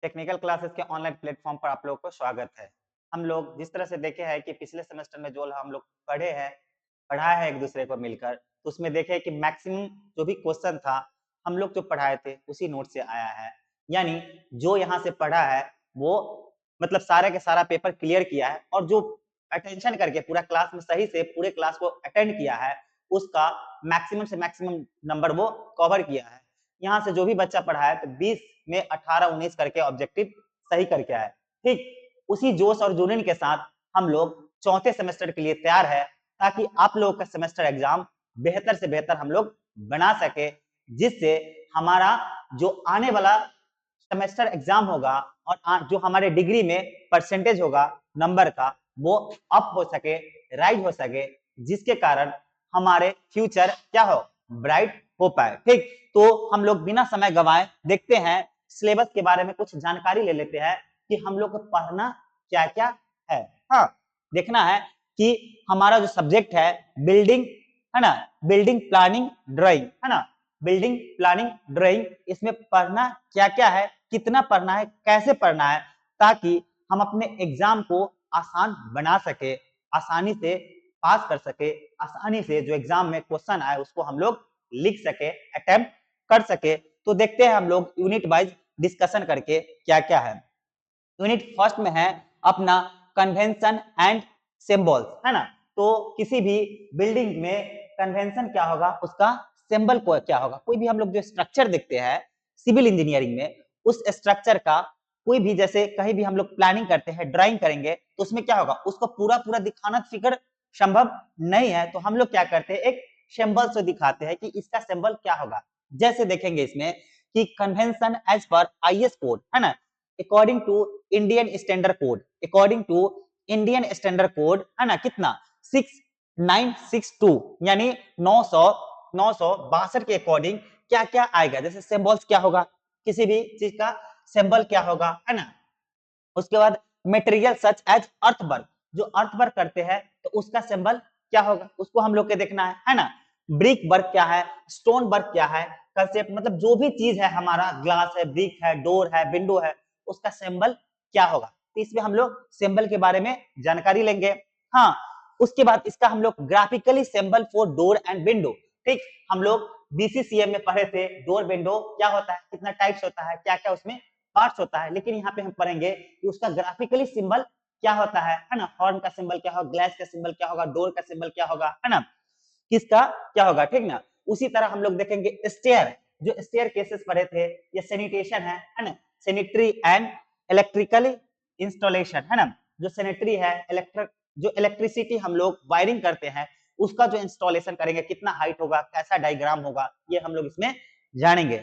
Technical classes के online platform पर आप लोगों को स्वागत है। हम लोग जिस तरह से देखे हैं कि पिछले सेमेस्टर में जो हम लोग पढ़े हैं, पढ़ा है एक दूसरे को मिलकर, तो उसमें देखे कि मैक्सिमम जो भी क्वेश्चन था, हम लोग जो पढ़ाए थे उसी नोट से आया है। यानी जो यहाँ से पढ़ा है वो मतलब सारा के सारा पेपर क्लियर किया है और जो अटेंशन करके पूरा क्लास में सही से पूरे क्लास को अटेंड किया है, उसका मैक्सिमम से मैक्सिमम नंबर वो कवर किया है। यहाँ से जो भी बच्चा पढ़ा है तो 20 में 18-19 करके ऑब्जेक्टिव सही करके आए। ठीक उसी जोश और जुनून के साथ हम लोग चौथे सेमेस्टर के लिए तैयार है ताकि आप लोगों का सेमेस्टर एग्जाम बेहतर से बेहतर हम लोग बना सके, जिससे हमारा जो आने वाला सेमेस्टर एग्जाम होगा और जो हमारे डिग्री में परसेंटेज होगा नंबर का, वो अप हो सके, राइज हो सके, जिसके कारण हमारे फ्यूचर क्या हो, ब्राइट हो पाए। ठीक, तो हम लोग बिना समय गवाए देखते हैं सिलेबस के बारे में कुछ जानकारी ले लेते हैं कि हम लोग को पढ़ना क्या क्या है। हाँ, देखना है कि हमारा जो सब्जेक्ट है बिल्डिंग है ना, बिल्डिंग प्लानिंग ड्राइंग है ना, बिल्डिंग प्लानिंग ड्राइंग, इसमें पढ़ना क्या क्या है, कितना पढ़ना है, कैसे पढ़ना है, ताकि हम अपने एग्जाम को आसान बना सके, आसानी से पास कर सके, आसानी से जो एग्जाम में क्वेश्चन आए उसको हम लोग लिख सके, अटेम्प्ट कर सके। तो देखते हैं हम लोग यूनिट वाइज डिस्कशन करके क्या क्या है। यूनिट फर्स्ट में है अपना कन्वेंशन एंड सिंबल्स है ना, तो किसी भी बिल्डिंग में कन्वेंशन क्या होगा, उसका सिंबल को क्या होगा। कोई भी हम लोग जो स्ट्रक्चर देखते हैं सिविल इंजीनियरिंग में, उस स्ट्रक्चर का कोई भी, जैसे कहीं भी हम लोग प्लानिंग करते हैं, ड्राइंग करेंगे, तो उसमें क्या होगा, उसको पूरा पूरा दिखाना फिगर संभव नहीं है, तो हम लोग क्या करते हैं, एक सिंबल से दिखाते हैं कि इसका सिंबल क्या होगा। जैसे देखेंगे इसमें कि कन्वेंशन एज पर आईएस कोड है ना, according to Indian standard code, according to Indian standard code है ना, कितना 6962 यानी 962 के अकॉर्डिंग क्या क्या आएगा। जैसे सिंबल्स क्या होगा, किसी भी चीज का सिंबल क्या होगा है ना। उसके बाद मटेरियल सच एज अर्थवर्क, जो अर्थवर्क करते हैं तो उसका सिंबल क्या होगा, उसको हम लोग के देखना है ना। ब्रिक वर्क क्या है, स्टोन वर्क क्या है, कंसेप्ट मतलब जो भी चीज है, हमारा ग्लास है, ब्रिक है, डोर है, विंडो है, उसका सिंबल क्या होगा। तो इसमें हम लोग सिंबल के बारे में जानकारी लेंगे। हाँ, उसके बाद इसका हम लोग graphically symbol for door and window. ठीक, हम लोग बीसीसीएम में पढ़े थे डोर विंडो क्या होता है, कितना टाइप्स होता है, क्या क्या उसमें पार्ट्स होता है, लेकिन यहाँ पे हम पढ़ेंगे कि उसका ग्राफिकली सिंबल क्या होता है ना। हॉर्न का सिंबल क्या होगा, ग्लास का सिंबल क्या होगा, डोर का सिंबल क्या होगा है ना, किसका क्या होगा। ठीक ना, उसी तरह हम लोग देखेंगे स्टेयर, जो स्टेयर केसेस पढ़े थे, ये सैनिटेशन है ना, सैनिटरी एंड इलेक्ट्रिकल इंस्टॉलेशन है ना, जो सैनिटरी है, इलेक्ट्रिक जो इलेक्ट्रिसिटी हम लोग वायरिंग करते हैं उसका जो इंस्टॉलेशन करेंगे, कितना हाइट होगा, कैसा डायग्राम होगा, ये हम लोग इसमें जानेंगे।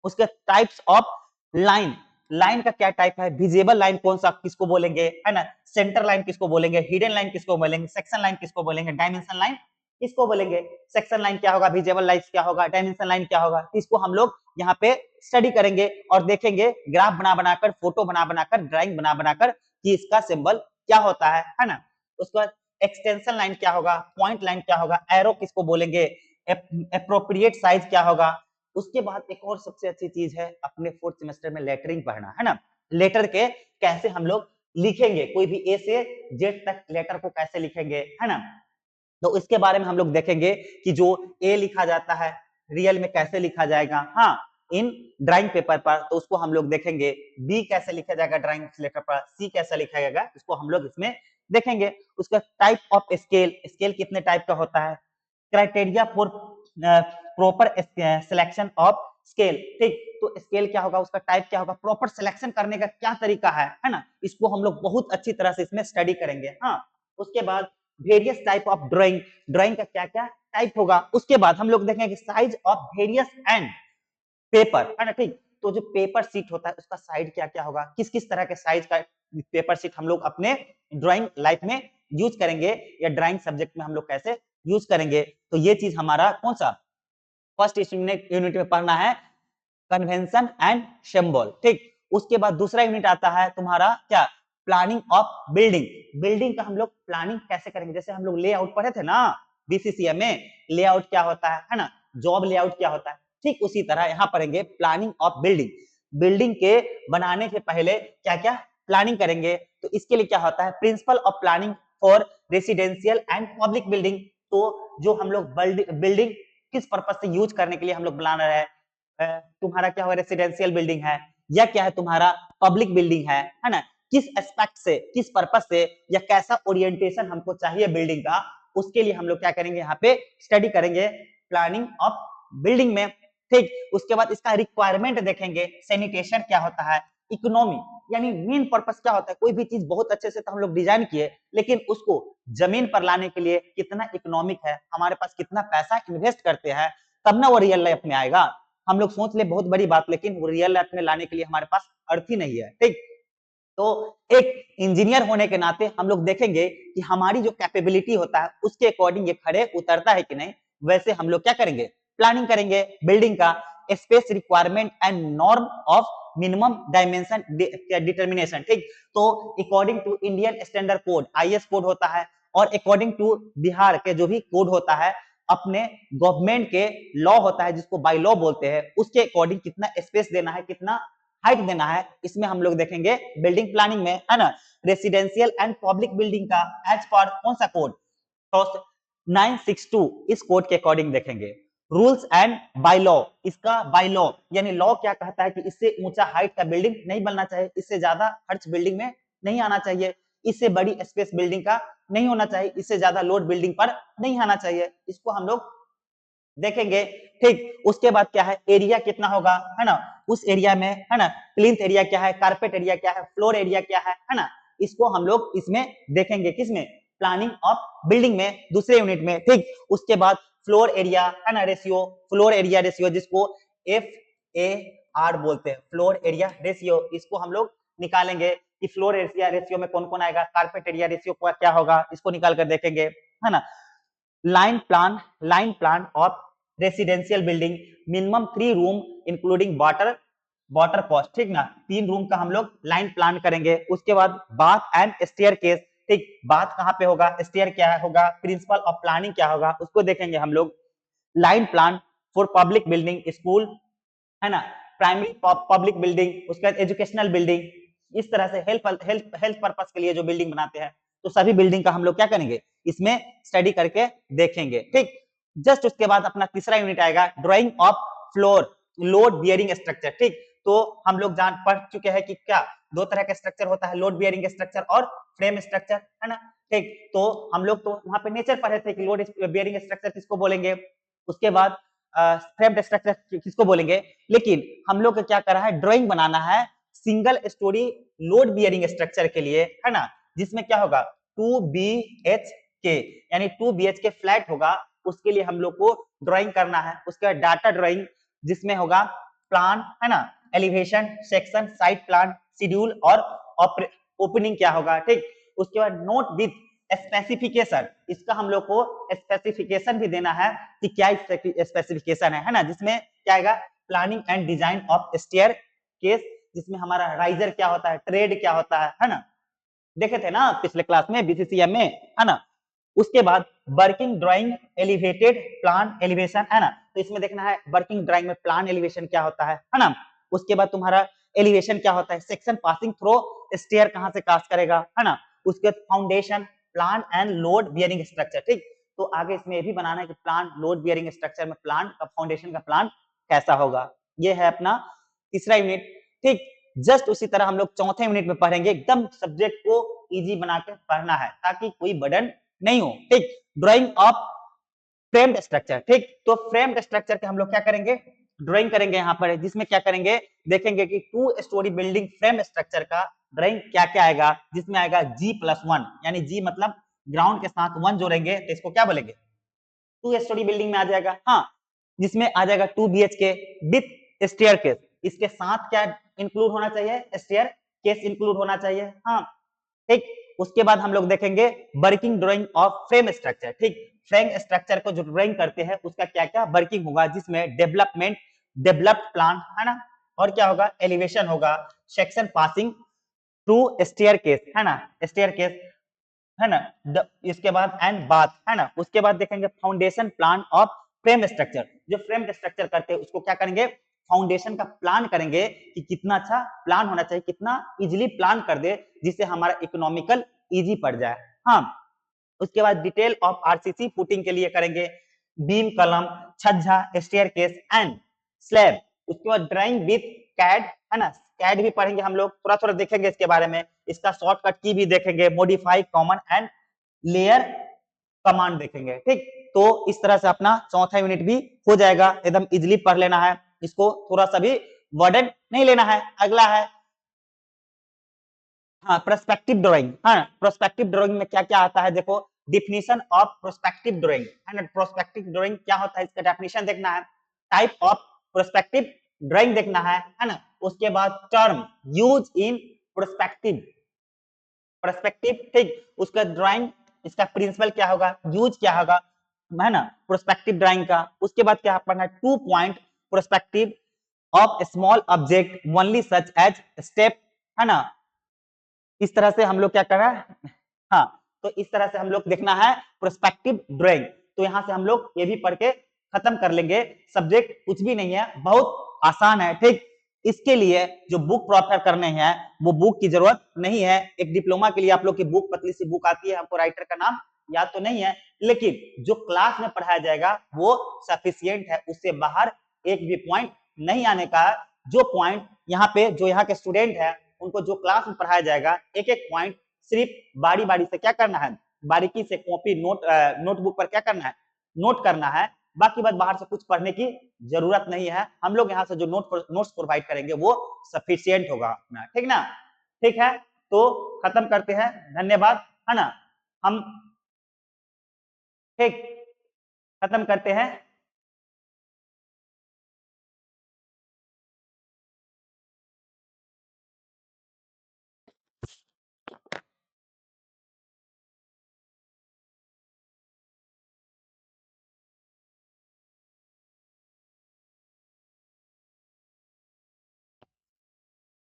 उसके टाइप्स ऑफ लाइन, लाइन का क्या टाइप है, विजिबल लाइन कौन सा किसको बोलेंगे है ना, सेंटर लाइन किसको बोलेंगे, हिडन लाइन किसको बोलेंगे, सेक्शन लाइन किसको बोलेंगे, डायमेंशन लाइन किसको बोलेंगे। सेक्शन लाइन क्या होगा, विजिबल लाइन क्या होगा, डायमेंशन लाइन क्या होगा, इसको हम लोग यहाँ पे स्टडी करेंगे और देखेंगे ग्राफ बना बनाकर, फोटो बना बनाकर, ड्राइंग बना बनाकर कि इसका सिंबल क्या होता है ना। उसके बाद एक्सटेंशन लाइन क्या होगा, पॉइंट लाइन क्या होगा, एरो किसको बोलेंगे, एप्रोप्रिएट साइज क्या होगा। उसके बाद एक और सबसे अच्छी चीज है अपने फोर्थ सेमेस्टर में लेटरिंग पढ़ना है ना, लेटर के कैसे हम लोग लिखेंगे, कोई भी ए से जेड तक लेटर को कैसे लिखेंगे है ना। तो इसके बारे में हम लोग देखेंगे कि जो ए लिखा जाता है रियल में कैसे लिखा जाएगा, हाँ इन ड्राइंग पेपर पर, तो उसको हम लोग देखेंगे। बी कैसे लिखा जाएगा ड्राइंग लेटर पर, सी कैसे लिखा जाएगा, इसको हम लोग इसमें देखेंगे। उसका टाइप ऑफ स्केल, स्केल कितने टाइप का होता है, criteria for proper selection of scale. ठीक, तो स्केल क्या होगा, उसका टाइप क्या होगा, प्रॉपर सिलेक्शन करने का क्या तरीका है ना, इसको हम लोग बहुत अच्छी तरह से इसमें स्टडी करेंगे। हाँ, उसके बाद various type of drawing, drawing का क्या क्या टाइप होगा। उसके बाद हम लोग देखेंगे size of various and paper है ना। ठीक, तो जो पेपर शीट होता है उसका साइज क्या क्या होगा, किस किस तरह के साइज का पेपर शीट हम लोग अपने ड्राइंग लाइफ में यूज करेंगे, या ड्राइंग सब्जेक्ट में हम लोग कैसे यूज करेंगे। तो ये चीज हमारा कौन सा फर्स्ट यूनिट में पढ़ना है, कन्वेंशन एंड सिंबल। ठीक, उसके बाद दूसरा यूनिट आता है तुम्हारा क्या, प्लानिंग ऑफ बिल्डिंग। बिल्डिंग का हम लोग प्लानिंग कैसे करेंगे, जैसे हम लोग लेआउट पढ़े थे ना बीसीसीएम में, लेआउट क्या होता है ना, जॉब लेआउट क्या होता है, ठीक उसी तरह यहाँ पढ़ेंगे प्लानिंग ऑफ बिल्डिंग। बिल्डिंग के बनाने से पहले क्या क्या प्लानिंग करेंगे। तो इसके लिए क्या होता है, principle of planning for residential and public building. तो जो हम लोग बिल्डिंग किस पर्पज से यूज करने के लिए हम लोग बना रहे हैं, तुम्हारा क्या होगा रेसिडेंशियल बिल्डिंग है या क्या है तुम्हारा पब्लिक बिल्डिंग है ना, किस एस्पेक्ट से, किस पर्पज से या कैसा ओरिएंटेशन हमको चाहिए बिल्डिंग का, उसके लिए हम लोग क्या करेंगे, यहाँ पे स्टडी करेंगे प्लानिंग ऑफ बिल्डिंग में। ठीक, उसके बाद इसका रिक्वायरमेंट देखेंगे, सैनिटेशन क्या होता है, इकोनॉमी यानी मेन पर्पस क्या होता है, कोई भी चीज बहुत अच्छे से तो हम लोग डिजाइन किए लेकिन उसको जमीन पर लाने के लिए कितना इकोनॉमिक है, हमारे पास कितना पैसा इन्वेस्ट करते हैं, तब ना वो रियल लाइफ में आएगा। हम लोग सोच ले बहुत बड़ी बात, लेकिन वो रियल लाइफ में लाने के लिए हमारे पास अर्थ ही नहीं है। ठीक, तो एक इंजीनियर होने के नाते हम लोग देखेंगे कि हमारी जो कैपेबिलिटी होता है उसके अकॉर्डिंग ये खड़े उतरता है कि नहीं, वैसे हम लोग क्या करेंगे, प्लानिंग करेंगे बिल्डिंग का। Space requirement and norm of minimum dimension determination. ठीक, तो according to Indian standard code IS code होता है और अकॉर्डिंग टू बिहार के जो भी कोड होता है, अपने गवर्नमेंट के लॉ होता है जिसको बाय लॉ बोलते हैं, उसके अकॉर्डिंग कितना स्पेस देना है, कितना हाइट देना है, इसमें हम लोग देखेंगे बिल्डिंग प्लानिंग में, है ना। रेसिडेंशियल एंड पब्लिक बिल्डिंग का एज पर कौन सा कोड, तो 962 इस कोड के अकॉर्डिंग देखेंगे। रूल्स एंड बाय लॉ, इसका बाय लॉ यानी लॉ क्या कहता है कि इससे ऊंचा हाइट का बिल्डिंग नहीं बनना चाहिए, इससे ज्यादा खर्च बिल्डिंग में नहीं आना चाहिए, इससे बड़ी स्पेस बिल्डिंग का नहीं होना चाहिए, इससे ज्यादा लोड बिल्डिंग पर नहीं आना चाहिए, इसको हम लोग देखेंगे। ठीक, उसके बाद क्या है, एरिया कितना होगा, है ना, उस एरिया में, है ना, प्लिंथ एरिया क्या है, कारपेट एरिया क्या है, फ्लोर एरिया क्या है ना, इसको हम लोग इसमें देखेंगे, किसमें, प्लानिंग ऑफ बिल्डिंग में, दूसरे यूनिट में। ठीक, उसके बाद फ्लोर एरिया, है ना, रेशियो, फ्लोर एरिया रेशियो जिसको FAR बोलते हैं, फ्लोर एरिया रेशियो, इसको हम लोग निकालेंगे कि फ्लोर एरिया रेशियो में कौन कौन आएगा, कारपेट एरिया रेशियो क्या होगा, इसको निकाल कर देखेंगे, है ना। Line plan of residential building, minimum 3 room including water cost. ठीक ना, 3 रूम का हम लोग लाइन प्लान करेंगे। उसके बाद बाथ एंड स्टेयरकेस। ठीक, बाथ कहाँ पे होगा, स्टेयर क्या होगा, प्रिंसिपल ऑफ प्लानिंग क्या होगा, उसको देखेंगे हम लोग। Line plan for public building, school, है ना, प्राइमरी पब्लिक बिल्डिंग, उसके बाद एजुकेशनल बिल्डिंग, इस तरह से हेल्थ पर्पस के लिए जो बिल्डिंग बनाते हैं, तो सभी बिल्डिंग का हम लोग क्या करेंगे, इसमें स्टडी करके देखेंगे। ठीक, जस्ट उसके बाद अपना तीसरा यूनिट आएगा, drying of floor load bearing structure. ठीक, तो हम लोग जान पढ़ चुके हैं कि क्या दो तरह का स्ट्रक्चर होता है, लोड बियरिंग स्ट्रक्चर और फ्रेम स्ट्रक्चर, है ना। ठीक, तो हम लोग तो वहां पे नेचर पढ़े थे कि लोड बियरिंग स्ट्रक्चर किसको बोलेंगे, उसके बाद फ्रेम स्ट्रक्चर किसको बोलेंगे, लेकिन हम लोग को क्या करा है, ड्राइंग बनाना है single storey load bearing structure के लिए, है ना, जिसमें क्या होगा 2BHK यानी 2BHK फ्लैट होगा, उसके लिए हम लोग को ड्राइंग करना है। उसके बाद डाटा ड्राइंग जिसमें होगा प्लान, है ना, elevation, section, site plan, schedule और ओपनिंग क्या होगा। ठीक, उसके बाद नोट विद स्पेसिफिकेशन, इसका हम लोग को स्पेसिफिकेशन भी देना है कि क्या स्पेसिफिकेशन है ना, जिसमें क्या आएगा, planning and design of staircase, जिसमें हमारा राइजर क्या होता है, ट्रेड क्या होता है ना, देखे थे ना पिछले क्लास में बीसीसीएम में, है ना। उसके बाद working drawing elevated plan elevation, है ना, तो इसमें देखना है वर्किंग ड्राइंग में प्लान एलिवेशन क्या होता है ना। उसके बाद तुम्हारा एलिवेशन क्या होता है, सेक्शन पासिंग थ्रो स्टेयर कहां से पास करेगा, है ना। उसके बाद foundation plan and load bearing structure. ठीक, तो आगे इसमें ये भी बनाना है कि प्लान लोड बियरिंग स्ट्रक्चर में प्लान का फाउंडेशन का प्लान कैसा होगा। ये है अपना तीसरा यूनिट। ठीक, जस्ट उसी तरह हम लोग चौथे यूनिट में पढ़ेंगे, एकदम सब्जेक्ट को इजी बना के पढ़ना है ताकि कोई बर्डन नहीं हो। ठीक, ड्राइंग ऑफ फ्रेम्ड स्ट्रक्चर। ठीक, तो फ्रेम्ड स्ट्रक्चर के हम लोग क्या करेंगे, ड्राइंग करेंगे यहाँ पर, जिसमें क्या करेंगे, देखेंगे कि 2 स्टोरी बिल्डिंग फ्रेम स्ट्रक्चर का ड्राइंग क्या क्या आएगा, जिसमें आएगा G+1 यानी G मतलब ग्राउंड के साथ 1 जोड़ेंगे तो इसको क्या बोलेंगे, 2 स्टोरी बिल्डिंग में आ जाएगा। हाँ, जिसमें आ जाएगा 2BHK विथ स्टेयरकेस, इसके साथ क्या इंक्लूड होना चाहिए, स्टेयर केस इंक्लूड होना चाहिए। हाँ, ठीक, उसके बाद हम लोग देखेंगे working drying of frame structure. ठीक, फ्रेम स्ट्रक्चर को जो ड्राइंग करते हैं उसका क्या क्या वर्किंग होगा, जिसमें डेवलप्ड प्लान, है ना, और क्या होगा, एलिवेशन होगा, सेक्शन पासिंग थ्रू स्टेयरकेस, है ना, स्टेयरकेस, है ना, इसके बाद एंड बाथ, है ना। उसके बाद देखेंगे foundation plan of frame structure, जो फ्रेम स्ट्रक्चर करते हैं उसको क्या करेंगे, फाउंडेशन का प्लान करेंगे कि कितना अच्छा प्लान होना चाहिए, कितना इजीली प्लान कर दे जिससे हमारा इकोनॉमिकल इजी पड़ जाए। हाँ, उसके बाद डिटेल ऑफ आरसीसी फुटिंग के लिए करेंगे, बीम कलम, छज्जा, स्टेयरकेस एंड स्लैब। उसके बाद ड्राइंग विथ कैड, है ना, कैड भी पढ़ेंगे हम लोग, थोड़ा थोड़ा देखेंगे इसके बारे में, इसका शॉर्टकट की भी देखेंगे, modify, common and layer command देखेंगे। ठीक, तो इस तरह से अपना चौथा यूनिट भी हो जाएगा, एकदम इजीली पढ़ लेना है, इसको थोड़ा सा भी वर्डन नहीं लेना है। अगला है हाँ प्रोस्पेक्टिव ड्राइंग। हाँ, प्रोस्पेक्टिव ड्राइंग में क्या क्या आता है देखो, डिफिनीशन ऑफ प्रोस्पेक्टिव ड्राइंग, है ना, प्रोस्पेक्टिव ड्राइंग क्या होता है इसका डेफिनेशन देखना है, टाइप ऑफ प्रोस्पेक्टिव ड्राइंग देखना है ना, उसके बाद term use in prospective, perspective, ठीक, उसका ड्राइंग, इसका प्रिंसिपल क्या होगा, यूज क्या होगा, है ना, प्रोस्पेक्टिव ड्राइंग का। उसके बाद क्या पढ़ना है, 2 point prospective of small object only such as step, है ना, इस तरह से हम लोग क्या कर रहा है, हाँ, तो इस तरह से हम लोग देखना है प्रोस्पेक्टिव ड्राइंग। तो यहाँ से हम लोग ये भी पढ़ के खत्म कर लेंगे। सब्जेक्ट कुछ भी नहीं है, बहुत आसान है। ठीक, इसके लिए जो बुक प्रेफर करने हैं वो बुक की जरूरत नहीं है। एक डिप्लोमा के लिए आप लोग की बुक, पतली सी बुक आती है, आपको राइटर का नाम याद तो नहीं है, लेकिन जो क्लास में पढ़ाया जाएगा वो सफिशियंट है, उससे बाहर एक भी पॉइंट नहीं आने का। जो पॉइंट यहाँ पे जो यहाँ के स्टूडेंट है उनको जो क्लास में पढ़ाया जाएगा, एक एक पॉइंट सिर्फ बारी बारी से क्या करना है, बारीकी से कॉपी नोटबुक पर क्या करना है, नोट करना है। बाकी बात बाहर से कुछ पढ़ने की जरूरत नहीं है। हम लोग यहाँ से जो नोट्स प्रोवाइड करेंगे वो सफिशियंट होगा अपना, ठीक ना। ठीक है, तो खत्म करते हैं, धन्यवाद, है ना। हम ठीक खत्म करते हैं।